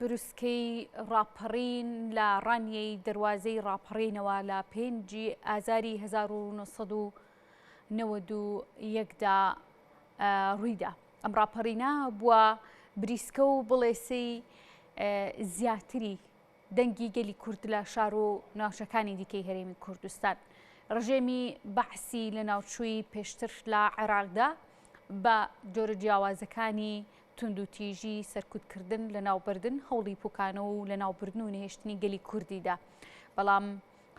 بروسکەی ڕاپەڕین لە ڕانیەی دەواازەی ڕاپەڕینەوە لە 5 ئازاری 1990دا ڕوویدا. ئەم ڕاپەڕینە بووە بریسکە و بڵێسەی زیاتری دەنگی گەلی کورد لە شار و ناوچەکانی دیکەی هەرێمی کوردستان. ڕژێمی بەحسی لە ناوچووی پێشتر لە عێراقدا بە جۆرە جیاوازەکانی تونند و تیژی سەرکوتکردن لە ناوبردن هەوڵی پوکانەوە و لە ناوبردن و نهێشتنی گەلی کوردیدا. بەڵام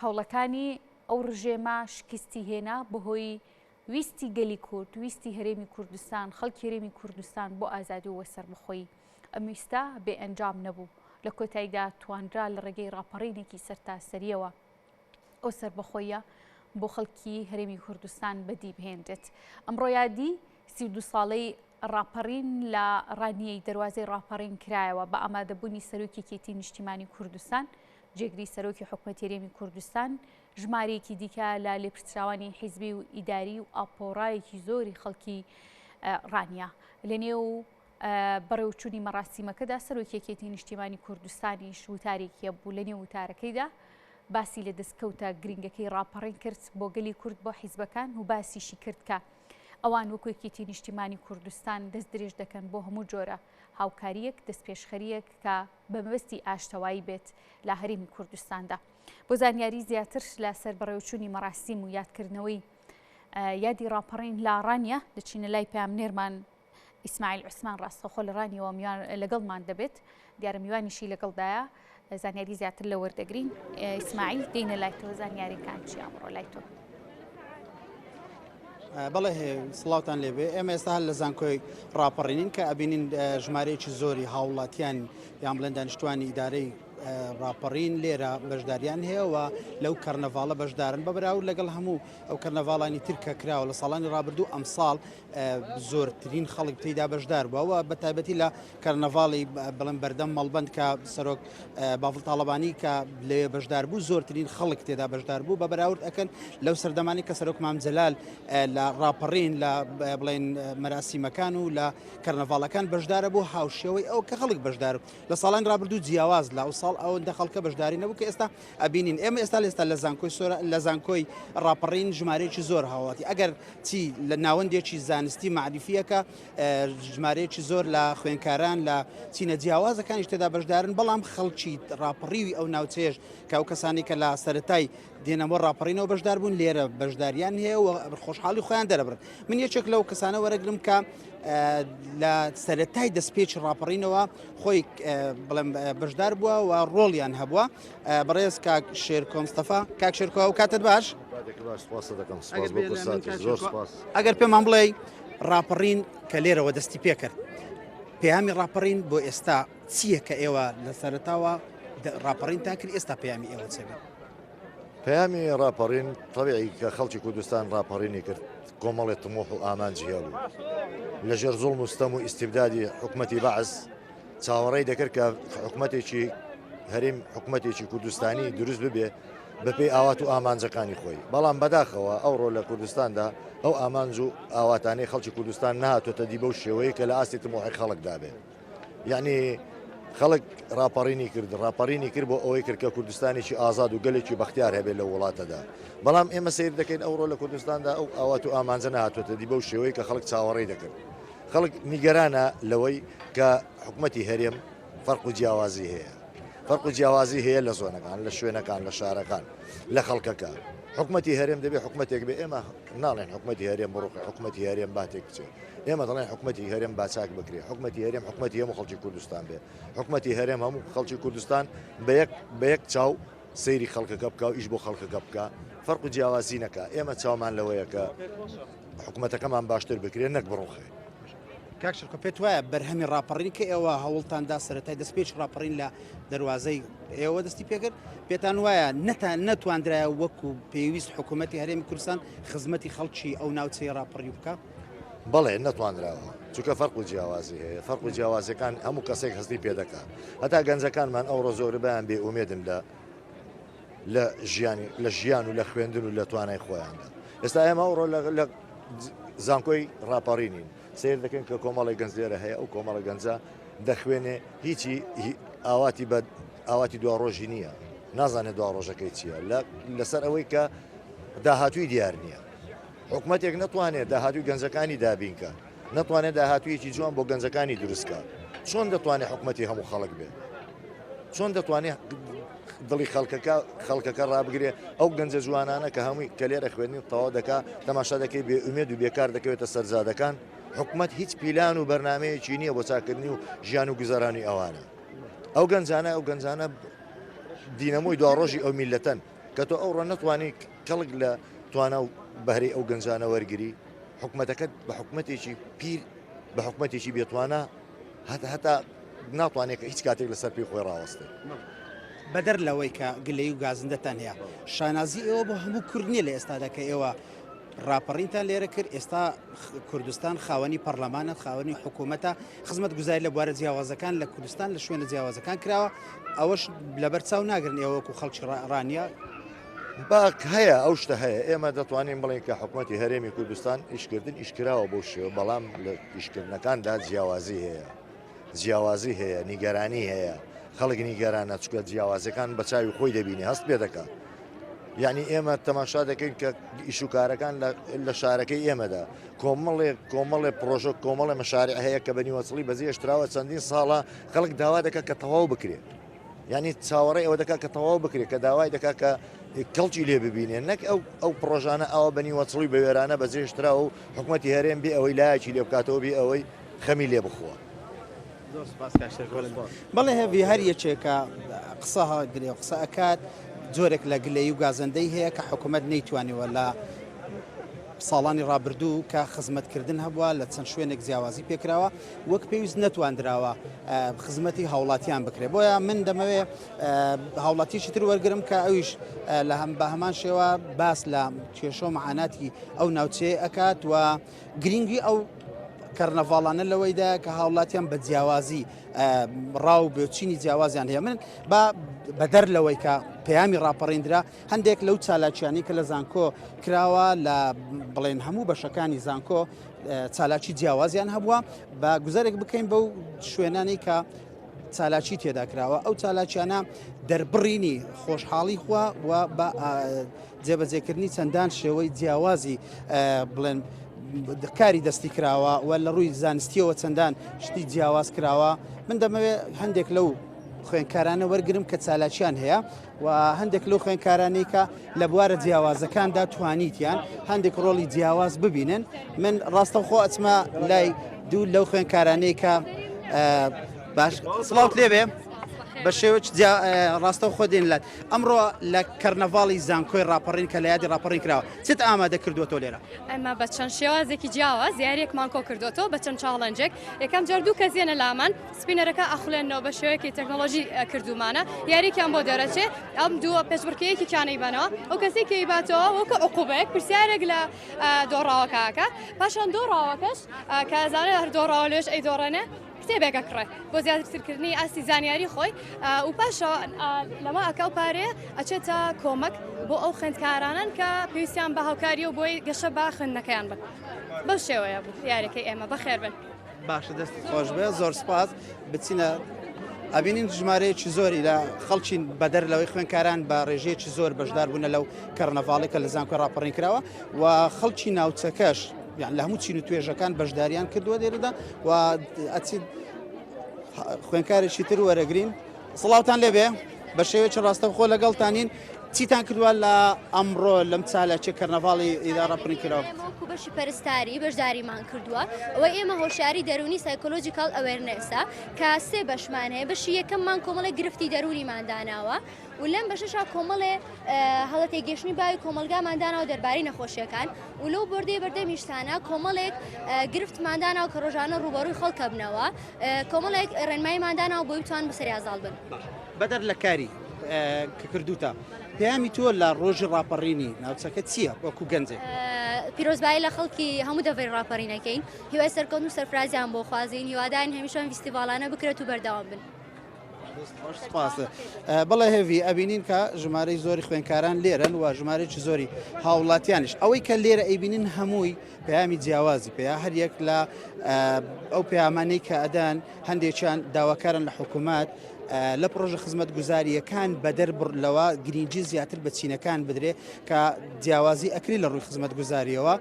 هەوڵەکانی ئەو ڕژێمە شکستی هێنا بەهۆی ویستی گەلی کورد، ویستی هەرێمی کوردستان، خەڵکی هەرێمی کوردستان بۆ ئازادی و وەسەربەخۆیی. ئەم ویستە بێ ئەنجام نەبوو. لە کۆتاییدا توانرا لە ڕێگەی ڕاپەڕینێکی سەرتاسەریەوە ئەو سەربەخۆیە بۆ خەڵکی هەرێمی کوردستان بەدی بهێنرێت. ئەمڕۆ یادی 32 ساڵەی ڕاپەڕین لە ڕانیەی دەواازەی ڕاپەڕین کرایەوە بە ئامادەبوونی سەرۆکێتی نیشتیمانی کوردستان، جێگری سەرۆکی حکوومەتی هەرێمی کوردستان، ژمارەیەکی دیکە لە لێپرسراوانی حیزبی و ئیداری و ئاپۆڕایەکی زۆری خەڵکی ڕانیا. لە نێو بەڕێوچوونی مەراسیمەکەدا سەرۆکیەتی نیشتیمانی کوردستانیش وتارێکیە بوو. لە نێو وتارەکەیدا باسی لە دەستکەوتە گرنگەکەی ڕاپەڕین کرد بۆ گەلی کورد بۆ حیزبەکان و باسیشی کرد کە ئەوان وەکوێکێتی نیشتیمانی کوردستان دەست درێژ دەکەن بۆ هەموو جۆرە هاوکاریەک دەست پێشخەریەک کە بەمەبەستی ئاشتەوایی بێت لە هەرێمی کوردستاندا. بۆ زانیاری زیاتر لەسەر بەڕێوەچوونی مەراسیم و یادکردنەوەی یادی ڕاپەڕین لە ڕانیە دەچینە لای پامنێرمان ئیسماعیل عوسمان ڕاستەخۆ لە ڕانیەوە لەگەڵمان دەبێت، دیارە میوانیشی لەگەڵدایە زانیاری زیاتر لە وەردەگرین. ئیسماعیل دێنە لای تۆ زانیاریەکان چی ئەمڕۆ لای تۆ؟ بەڵێ سڵاوتان لێبێ. ئێمە ئێستا هەر لە زانکۆی ڕاپەڕینین کە ئەبینین ژمارەیەکی زۆری هاوڵاتیان یان بڵێن دانیشتوانی ئیدارەی ڕاپەڕین لێرە بەشداریان هەیە و لەو کەرنەڤاڵە بەشدارن بەبراورد لەگەڵ هەموو ئەو کەرنەڤاڵانی ترکە کراوە لە ساڵانی ڕابردوو ئەم ساڵ زۆرترین خەڵک تێیدا بەشدار بووەوە بە تایبەتی لە کەرنەڤاڵی بڵێن بەردەم مەڵبەند کە سەرۆک باڵ تاڵەبانی کە لێ بەشدار بوو زۆرترین خەڵک تێدا بەشدار بوو بە بەراورد ئەکەن لەو سەردەمانی کە سەرۆک مام جەلال لە ڕاپەڕین لە بڵێن مەراسیمەکان و لە کەرنەڤاڵەکان بەشدارە بوو هاوشێوەی ئەو کە خەڵک بەشدار لە ساڵان ڕابردوو جیاواز لە ئەو ساڵ ئەوەندە خەڵکە بەشداری نەبوو کە ئێستا ئەبینین. ئێمە ئێستا لە زانکۆی ڕاپەڕین ژمارەیەکی زۆر هاوڵاتی ئەگەر چی لە ناوەندێکی زانستی معریفیەکە ژمارەیەکی زۆر لە خوێنکاران لە چینە جیاوازەکانیش تێدا بەشدارن، بەڵام خەڵکی ڕاپەڕیوی ئەو ناوچەیەش کە ئەو کەسانی کە لە سەرەتای دێنەوە ڕاپەڕینەوە بەشدار بوون لێرە بەشداریان هەیە و خۆشحاڵی خۆیان دەرەبرن. من یەکێک لەو کەسانە وەرەگرم کە لە سەرەتای دەستپێکی ڕاپەڕینەوە خۆی بڵێم بەشدار بووە و ڕۆڵیان هەبووە. بەڕێز کاک شێرکۆ مستەفا، کاک شێرکۆ و کاتت باش. ئەگەر پێمان بڵێ ڕاپەڕین کە لێرەوە دەستی پێ کرد، پەیامی ڕاپەڕین بۆ ئێستا چییە کە ئێوە لە سەرەتاوە ڕاپەڕین تا کرد ئێستا پەیامی ئێوە چێ بێت؟ پەیامی ڕاپەڕین تەبیعی کە خەڵکی کوردستان ڕاپەڕینی کرد کۆمەڵێک تموح و ئامانجی هێڵ لەژێر زوڵم و ستەم و ئیستیبدادی حکومەتی بەعز چاوەڕێی دەکرد کە حکومەتێکی هەرێم حکومەتێکی کوردستانی دروست ببێ بەپێی ئاوات و ئامانجەکانی خۆی. بەڵام بەداخەوە ئەوڕۆ لە کوردستاندا ئەو ئامانج و ئاواتانەی خەڵکی کوردستان نهاتۆتە دی بەو شێوەیە کە لە ئاستی تموحی خەڵکدا بێ. یعنی خەڵک ڕاپەڕینی کرد بۆ ئەوەی کرد کە کوردستانێکی ئازاد و گەلێکی بەختیار هەبێت لە وڵاتەدا. بەڵام ئێمە سیر دەکەین ئەوڕۆ لە کوردستاندا ئەو ئاوات و ئامانجە نهاتۆتە دی بەو شێوەیە کە خەڵک چاوەڕێی دەکرد. خەڵک نیگەرانە لەوەی کە حکومەتی هەرێم فەرق و جیاوازی هەیە. فەرق و جیاوازی هەیە لە زۆنەکان، لە شوێنەکان، لە شارەکان، لە خەڵکەکە. حکومەتی هەرێم دەبێت حکومەتێک بێ. ئێمە ناڵێن حکومەتی هەرێم بڕوقی حکومەتی هەرێم باتێک بچێت. ئێمە دەڵێن حکومەتی هەرێم باچاک بکرێت. حکومەتی هەرێم حکومەتی هەموو خەڵکی کوردستان بێ. حکومەتی هەرێم هەموو خەڵکی کوردستان بە یەک چاو سەیری خەڵکەکە بکە و ئیش بۆ خەڵکەکە بکە. فەرق و جیاوازی نەکە. ئێمە چاومان لەوەیە کە حکومەتەکەمان باشتر بکرێت نەک بڕوخێ. کاک شێرکۆ پێت وایە بەرهەمی ڕاپەڕین کە ئێوە هەوڵتاندا سەرەتای دەستپێکی ڕاپەڕین لە دەواازەی ئێوە دەستی پێکرد، پێتان وایە نەتوانرایە وەکو پێویست حکوومەتی هەرێمی کوردستان خزمەتی خەڵکی ئەو ناوچەی ڕاپەڕی بکە؟ بەڵێ نەتوانراوە، چونکە فەرق و جیاوازی هەیە. فەرق و جیاوازەکان هەموو کەسێک هەستی پێ دەکات. هەتا گەنجەکانمان ئەوڕۆ زۆربیان بێ ئومێدن لە ژیان و لە خوێندن و لە توانای خۆیاندا. ئێستا ئێمە ئەوڕۆ لە زانکۆی ڕاپەڕینین سیر دەکەن کە کۆمەڵی گەنج لێرە هەیە. ئەو کۆمەڵە گەنجە دەخوێنێ هیچی ئاواتی دوا ڕۆژی نییە نازانێت دوا ڕۆژەکەی چییە لەسەر ئەوەی کە داهاتووی دیار نییە حکوومەتێک ناتوانێت داهاتوی گەنجەکانی دابینکە ناتوانێت داهاتوویەکی جوان بۆ گەنجەکانی دروستکە چۆن دەتوانێت حکوومەتی هەموو خەڵک بێت چۆن دەتوانێت دڵی خەڵکەکە ڕابگرێ ئەو گەنجە جوانانە کە هەمووی کە لێرە خوێنی تەواو دەکات تەماشا دەکەی بێ ئومێد و بێکار دەکەوێتە سەرجادەکان حکوومەت هیچ پیلان و بەرنمەیەکی نییە بۆ چاکردنی و ژیان و گوزارانی ئەوانە ئەو گەنجانە دینەمۆی دواڕۆژی ئەو میلەتەن کە تۆ ئەوڕۆ نەتوانی کەڵک لە توانە و بەهرەی ئەو گەنجانە وەرگری حکوومەتەکەت بە حکوومەتێکی پیر بە حکوومەتێکی بێتوانە هەتا ناتوانێت هیچ کاتێک لەسەر پێی خۆی ڕاوەستێ بەدەر لەوەی کە گلەی و گازندەتان هەیە شانازی ئێوە بۆ هەموو کوردنیە لە ئێستادا کە ئێوە ڕاپەڕینتان لێرە کرد ئێستا کوردستان خاوەنی پەرلەمانە خاوەنی حکوومەتە خزمەت گوزاری لە بوارە جیاوازەکان لە کوردستان لە شوێنە جیاوازەکان کراوە ئەوەش لەبەر چاو ناگرن ئێوە وەکو خەڵکی ڕانیە باک هەیە ئەو شتە هەیە ئێمە دەتوانین بڵێن کە حکوومەتی هەرێمی کوردستان ئیشکردن ئیشکراوە بۆ شێوە بەڵام لە ئیشکردنەکاندا جیاوازی هەیە نیگەرانی هەیە خەڵک نیگەرانە چکە جیاوازەکان بە چاوی خۆی دەبینی هەست پێ دەکات یعنی ئێمە تەماشا دەکەین کە ئیشوکارەکان لە شارەکەی ئێمەدا کۆمەڵێ پرۆژە کۆمەڵە مەشارع هەیە کە بەنیوەچڵی بەزیێشتراوە چەندین ساڵە خەڵک داوا دەکات کە تەواو بکرێت یعنی چاوەڕێ ئەوە دەکات کە تەواو بکرێت کە داوای دەکات کە کەڵکی لێ ببینێن نەک ئەو پرۆژانە ئەوە بەنیوەچڵی بە وێرانە بەجێشتراوە و حکوومەتی هەرێم بێ ئەوەی لایەکی لێ بکاتەوە بێ ئەوەی خەمی لێ بخووە بەڵێ هەوی هەر یەکێکە قسە هەدرێ قسە ئەکات جۆرێک لە گلەی و گازەندەی هەیە کە حکوومەت نەیتوانیوە لە ساڵانی ڕابردوو کە خزمەتکردن هەبووە لە چەند شوێنێک جیاوازی پێکراوە وەک پێویست نەتواندراوە خزمەتی هاوڵاتیان بکرێت بۆیە من دەمەوێ هاوڵاتیشی تر وەرگرم کە ئەویش لە بە هەمان شێوە باس لە کێشە و معاناتی ئەو ناوچەیە ئەکات و گرنگی ئەو کەرنەڤاڵانە لەوەیدا کە هاوڵاتیان بە جیاوازی ڕاو بێچینی جیاوازیان هەیە من بەدەر لەوەی کە پەیامی ڕاپەڕیندرا هەندێک لەو چالاکیانی کە لە زانکۆ کراوە لە بڵێن هەموو بەشەکانی زانکۆ چالاکی جیاوازیان هەبووە بە گوزارێک بکەین بەو شوێنانی کە چالاکی تێدا کراوە ئەو چالاکیانە دەربڕینی خۆشحاڵی خوا و بە جێبەجێکردنی چەندان شێوەی جیاوازی بڵێن کاری دەستی کراوە و لە ڕووی زانستیەوە چەندان شتی جیاواز کراوە من دەمەوێت هەندێک لەو خوێنکارانە وەرگرم کە چالاکیان هەیە و هەندێک لەو خوێنکارانەی کە لە بوارە جیاوازەکاندا توانیتیان هەندێک ڕۆڵی جیاواز ببینن من ڕاستەوخۆ ئەچمە لای دوو لەو خوێنکارانەی کە باش سڵاوت لێبێ بە شێوە ڕاستە خۆ دێن لات ئەمڕۆ لە کەرنەڤاڵی زانکۆی ڕاپەڕین کە لە یادی ڕاپەڕین کراوە چێت ئامادە کردووەتەوە لێرە ئەمە بە چەند شێوازێکی جیاواز یاریەکمان کۆ کردوەوە بە چەند چاڵەنجێک یەکەم جار دوو کەزیێنە لامان سپینەرەکە ئەخولێنەوە بە شێوەیەکی تەکنۆلۆژی کردومانە یاریێکیان بۆ دەرەچێ ئەم دووە پێشبڕکەیەکی کیانەی بنەوە ئەو کەسی کە ئیباتەوە وەکو عقوبەیەک پرسیارێک لە دۆڕاوەکەکە پاشان دۆڕاوەکەش کە ئەزانێت هەر دۆڕاوە لێش ئەی دۆڕێنێ کتێبێکە کڕێ بۆ زیاترکردنی ئاسی زانیاری خۆی و پاشەوە لەمە ئەکەو پارێ ئەچێتە کۆمەک بۆ ئەو خوێندکارانن کە پێویستیان بە هاوکاری و بۆی گەشە با خوێندنەکەیان بن بەو شێوەیە بوو یاریەکەی ئێمە بەخێر بن باشە دەستی خۆش بێ زۆر سپاس بچینە ئەبینین ژمارەیەکی زۆری لە خەڵکی بەدەر لەوەی خوێنکاران بە ڕێژەیەکی زۆر بەشدار بوون لەو کەرنەڤاڵی کە لە زانکۆ ڕاپەڕین کراوە و خەڵکی ناوچەکەش لە هەموو چین و توێژەکان بەشداریان کردووە دێرەدا و ئەچین خوێنکارێکی تر وەرەگرین سڵاوتان لێبێ بە شێوەیەکی ڕاستەوخۆ لەگەڵتانین چیتان کردووە لە ئەمڕۆ لەم چالاکێ کەرنەڤاڵی ئیدا ڕاپەڕین کراوە ئێمە بەشی پەرستاری بەشداریمان کردووە ئەوە ئێمە هۆشیاری دەرونی سایکۆلۆجیکال ئەوێرنێسە کە سێ بەشمان هەیە بەشی یەکەممان کۆمەڵی گرفتی دەرونیمان داناوە و لەم بەشەشا کۆمەڵێ هەڵەتێ گەشتنی باوی کۆمەلگاماندانەوە دەربارەی نەخۆشیەکان و لەو بەردەی میشتانە کۆمەڵێک گرفتماندانەوە کە ڕۆژانە ڕوبەڕووی خەڵکە بنەوە کۆمەڵێک ڕێنماییماندانەوە بۆی بتوان بەسەریازاڵ بن بەدەر لە کاری کە کردوتە پەیامی تۆ لە ڕۆژی ڕاپەڕینی ناوچەکە چییە وەکو گەنجێک پیرۆزبایی لە خەڵکی هەموو دەڤێ ڕاپەڕینەکەین هیوای سەرکەوت و سەرفرازیان بۆ خوازین هیوادارین هەمیشەن فیستیڤالانە بکرێت و بەردەوام بن بەڵێ هێوی ئەبینین کە ژمارەی زۆری خوێنکاران لێرن و ژمارەی زۆری هاوڵاتیانش ئەوەی کە لێرە ئەیبینین هەمووی پەیامی جیاوازی پێیا هەریەک لە ئەو پەیامانەی کە ئەدان هەندێکیان داواکارن لە حکوومەت لە پرۆژە خزمەت گوزاریەکان بەدەر لەوە گرنگجی زیاتر بە چینەکان بدرێ کە جیاوازی ئەکری لە ڕووی خزمەت گوزاریەوە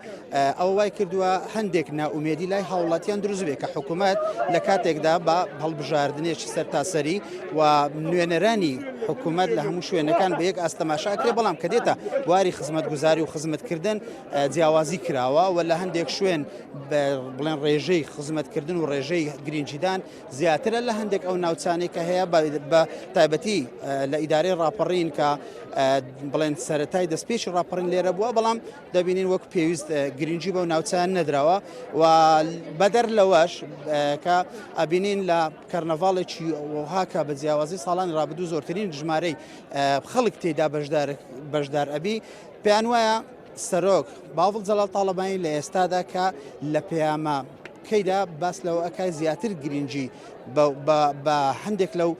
ئەو وای کردووە هەندێک ناومێدی لای هاوڵاتیان دروست بێ کە حکوومەت لە کاتێکدا بە هەڵبژاردنێکی سەرتاسەری و نوێنەرانی حکوومەت لە هەموو شوێنەکان بە یەک ئاستەماشاکرێ بەڵام کە دێتە واری خزمەت گوزاری و خزمەتکردن جیاوازی کراوە و لە هەندێک شوێن بڵێن ڕێژەی خزمەتکردن و ڕێژەی گرنگجیدان زیاترە لە هەندێک ئەو ناوچانەی کە هەیە بە تایبەتی لە ئیدارەی ڕاپەڕین کە بڵێن سەرەتای دەستپێکی ڕاپەڕین لێرە بووە بەڵام دەبینین وەک پێویست گرنگجی بەو ناوچان نەدراوە و بەدەر لەوەش کە ئەبینین لە کەرنەڤاڵێکی وهاکە بە جیاوازی ساڵانی ڕابردوو زۆرترین ژمارەی خەڵک تێدا بەشدار ئەبی پێیان وایە سەرۆک باوڵ جەلال تاڵەبانی لە ئێستادا کە لە پەیامە کەیدا باس لەوە ئەکای زیاتر گرنگجی بە هەندێک لەو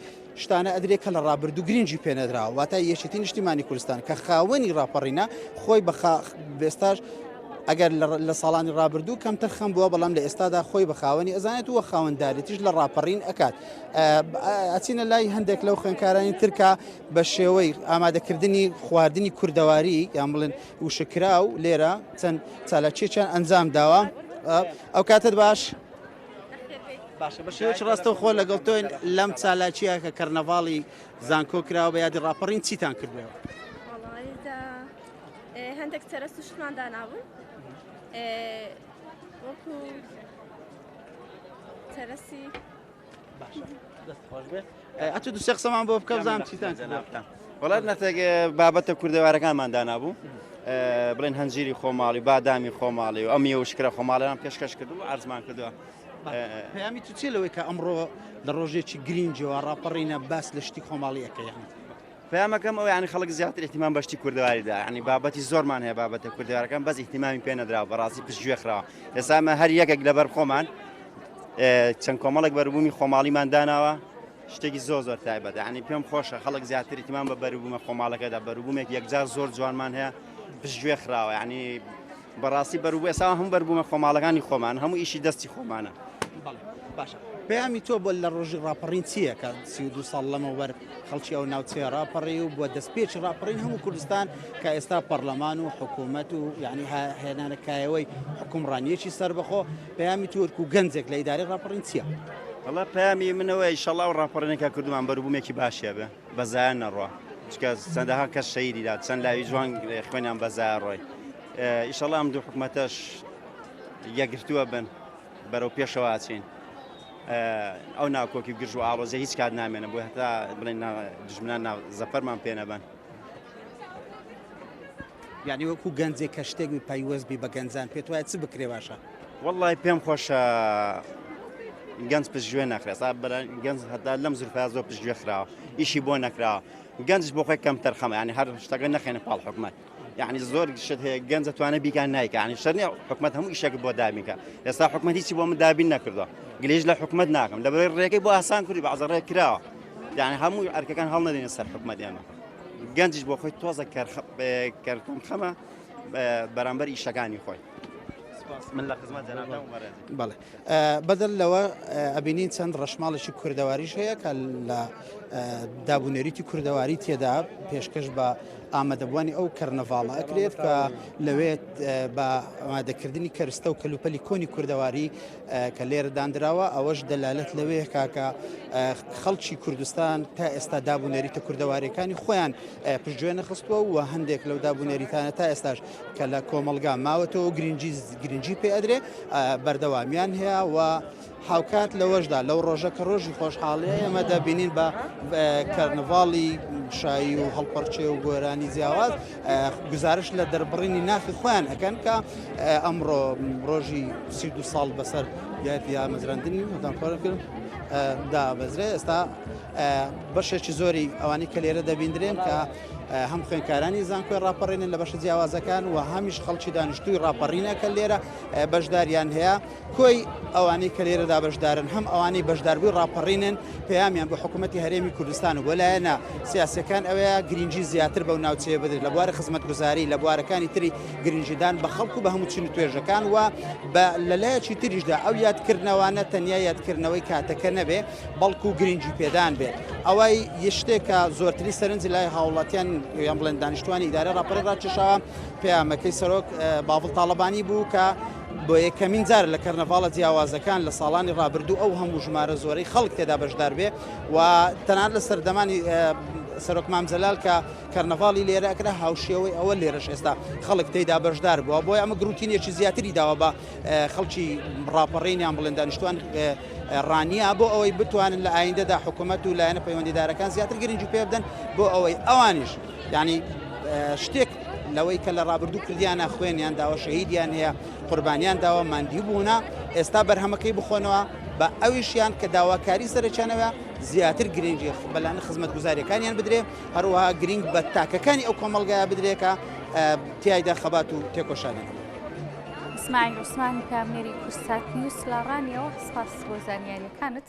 شتانە ئەدرێت کە لە ڕابردوو گرنگجی پێنەدراوە واتە یەکێتی نیشتیمانی کوردستان کە خاوەنی ڕاپەڕینە خۆی بێستاش ئەگەر لە ساڵانی ڕابردوو کەمتر خەم بووە بەڵام لە ئێستادا خۆی بە خاوەنی ئەزانێت وە خاوەنددارێتیش لە ڕاپەڕین ئەکات ئەچینە لای هەندێک لەو خوێنکارانی ترکە بە شێوەی ئامادەکردنی خواردنی کوردەواری یان بڵێن وشکرا و لێرە چەند چالاکیێکیان ئەنجام داوە ئەو کاتت باش باشە بە شێوەیەکی ڕاستە خۆ لەگەڵ تۆی لەم چالاکیە کە کەرنەڤاڵی زانکۆ کراوە بە یادی ڕاپەڕین چیتان کردوێەوە هەندێک تەرەس و شتمان دانابوون وەکو تەرەسی ئەچ دوسێ قسەمان بۆ بکە بزانم چیتان وڵات نەتێک بابەتە کوردەوارەکانمان دانابوو بڵێن هەنجیری خۆماڵی بادامی خۆماڵی و ئەمی وشکرە خۆماڵیان پێشکەش کردو و ئارزمان کردووە پەیامی تو چی لەوەی کە ئەمڕۆ لە ڕۆژێکی گرنگەوە ڕاپەڕینە باس لە شتی خۆماڵیەکە یانی پەیامەکەم ئەو ینی خەڵک زیاتر ئیحتیمام بەشتی کوردەواریدا ینی بابەتی زۆرمان هەیە بابەتە کوردەوارەکان بەس ئیحتیمامی پێ نەدراوە بەڕاستی پشتگوێ خراوە ئێستا ئەمە هەر یەکێک لەبەر خۆمان چەند کۆمەڵێک بەروبوومی خۆماڵیمان داناوە شتێکی زۆر تایبەتە ینی پێم خۆشە خەڵک زیاتر ئیحتیمام بە بەروبوومە خۆماڵەکەدا بەروبوومێک یەکجار زۆر جوانمان هەیە پشتگوێ خراوە ینی بەڕاستی بەروبوو ئێستا هەموو بەروبوومە خۆماڵەکانی خۆمان هەموو ئیشی دەستی خۆمانە باشە پەیامی تۆ بۆ لە ڕۆژی ڕاپەڕین چییە کە 32 ساڵ لەمەوبەر خەڵکی ئەو ناوچەیە ڕاپەڕی و بۆ دەستپێکی ڕاپەڕین هەموو کوردستان کە ئێستا پەرلەمان و حکوومەت و یعنی هێنانەکایەوەی حکومڕانیەکی سەربەخۆ پەیامی تۆرک و گەنجێک لە ئیدارەی ڕاپەڕین چییە؟ وڵا پەیامی منەوەی ئیشەڵڵا و ڕاپەڕینێکە کردومان بەروبوومێکی باشیە بێ بەزایان نەڕوا چکە چەندەها کەس شەیدیدا چەند لاوی جوان خوێنیان بەزای ڕۆی ئیشەڵڵا ئەم دوو حکومەتەش یەکگرتووە بن بەرەو پێشەوە ئاچین ئەو ناوکۆکی گرژ و ئاوازە هیچ کات نامێنە بۆ هەتا بڵێن دژمنان زەفەرمان پێ نەبن یعنی وەکو گەنجێک کە شتێکی پایوەستبی بە گەنجان پێت وایە چ بکرێ باشە؟ وەڵڵی پێم خۆشە گەنج پشتگوێ نەکرێت گەنج هەتا لەم زولفەیە زۆر پشتگوێ خراوە ئیشی بۆ نەکراوە گەنج بۆ خۆی کەم تەرخەمە ینی هەر شتەکە نەخێنە پاڵ حکومەت یعنی زۆر شت هەیە گەنج دەتوانێت بیکان نایکە ینی شەر نییە حکومەت هەموو ئیشێک بۆ دابینکە ئێستا حکومەت هیچی بۆ من دابین نەکردووە گلێژ لە حکومەت ناکەم لەبەرەوەی ڕێەکەی بۆ ئاسان کردی بە عەزەڕێ کراوە یعنی هەموو ئەرکەکان هەڵ نەدەینە سەر حکومەت ئێمە گەنجش بۆ خۆی تۆزە کەرکەم خەمە بەرامبەر ئیشەکانی خۆی من لە خزمەت جەنابتان بەڵێ بەدەل لەوە ئەبینین چەند ڕەشماڵێکی کوردەواریش هەیە کە لە دابوونەریتی کوردەواری تێدا پێشکەش بە ئامادەبوانی ئەو کەرنەڤاڵە ئەکرێت کە لەوێت بە ئامادەکردنی کەرستە و کەلوپەلی کۆنی کوردەواری کە لێرە دانراوە ئەوەش دەلالەت لەوەیە کاکە خەڵکی کوردستان تا ئێستا دابوونەریتە کوردەواریەکانی خۆیان پشتگوێ نەخستووە و هەندێک لەو دابوونەریتانە تا ئێستاش کە لە کۆمەلگا ماوەتەوە گرنگجی پێ ئەدرێ بەردەوامیان هەیە و هاوکات لەوەشدا لەو ڕۆژە کە ڕۆژی خۆشحاڵەیە ئێمە دەبینین بە کەرنەڤاڵی شایی و هەڵپەرچێ و گۆرانی جیاواز گزارش لە دەربڕینی ناخی خۆیان ئەەکەن کە ئەمڕۆ ڕۆژی 32 ساڵ بەسەر یا مەزراندنی دامخۆرەکردن دابەزرێ ئێستا بەشێکی زۆری ئەوانی کە لێرە دەبیندرێن کە هەم خوێنکارانی زانکۆی ڕاپەڕێنن لە بەشە جیاوازەکان و هەمیش خەڵکی دانیشتووی ڕاپەڕینە کە لێرە بەشداریان هەیە کۆی ئەوانەی کە لێرەدا بەشدارن هەم ئەوانەی بەشداربووی ڕاپەڕینن پەیامیان بە حکوومەتی هەرێمی کوردستان و بۆ لایەنە سیاسەکان ئەوەیە گرنگجی زیاتر بەو ناوچەیە بدرێت لە بوارە خزمەتگوزاری لە بوارەکانی تری گرنگجیدان بە خەڵکو بە هەموو چین و توێژەکان و لەلایەکی تریشدا ئەو یادکردنەوانە تەنیا یادکردنەوەی کاتەکە نەبێ بەڵکو گرنگجی پێدان بێت ئەوەی یشتێکە زۆرتری سەرنجی لای هاوڵاتیان یان بڵێن دانیشتوانی ئیدارە ڕاپەڕی ڕاکێشاوە پەیامەکەی سەرۆک باڵ تاڵەبانی بوو کە بۆ یەکەمین جار لە کەرنەڤاڵە جیاوازەکان لە ساڵانی ڕابردوو ئەو هەموو ژمارە زۆرەی خەڵک تێدا بەشدار بێ و تەنانەت لە سەردەمانی سەرۆک مامجەلال کە کەرنەڤاڵی لێرە ئەکرا هاوشێوەی ئەوە لێرەش ئێستا خەڵک تێدا بەشدار بووە بۆی ئەمە گروتینێکی زیاتری داوە بە خەڵکی ڕاپەڕینیان بڵێن دانیشتوان ڕانیە بۆ ئەوەی بتوانن لە ئایندەدا حکوومەت و لایەنە پەیوەندیدارەکان زیاتر گرنگی پێ بدەن بۆ ئەوەی ئەوانیش ینی شتێک لەوەی کە لە ڕابردوو کردیانە خوێنیان داوە شەهیدیان هەیە قوربانیان داوە ماندی بوونە ئێستا بەرهەمەکەی بخۆنەوە بە ئەویشیان کە داواکاری سەرچانەوە زیاتر گرنگی بەلانە خزمەتگوزاریەکانیان بدرێ هەروەها گرنگ بە تاکەکانی ئەو کۆمەڵگایە بدرێکە تیایدا خەبات و تێکۆشانێن. ئیسماعیل عوسمان کامێری کورسات نیوس لە ڕانیەوە سپاس بۆ زانیاریەکانت.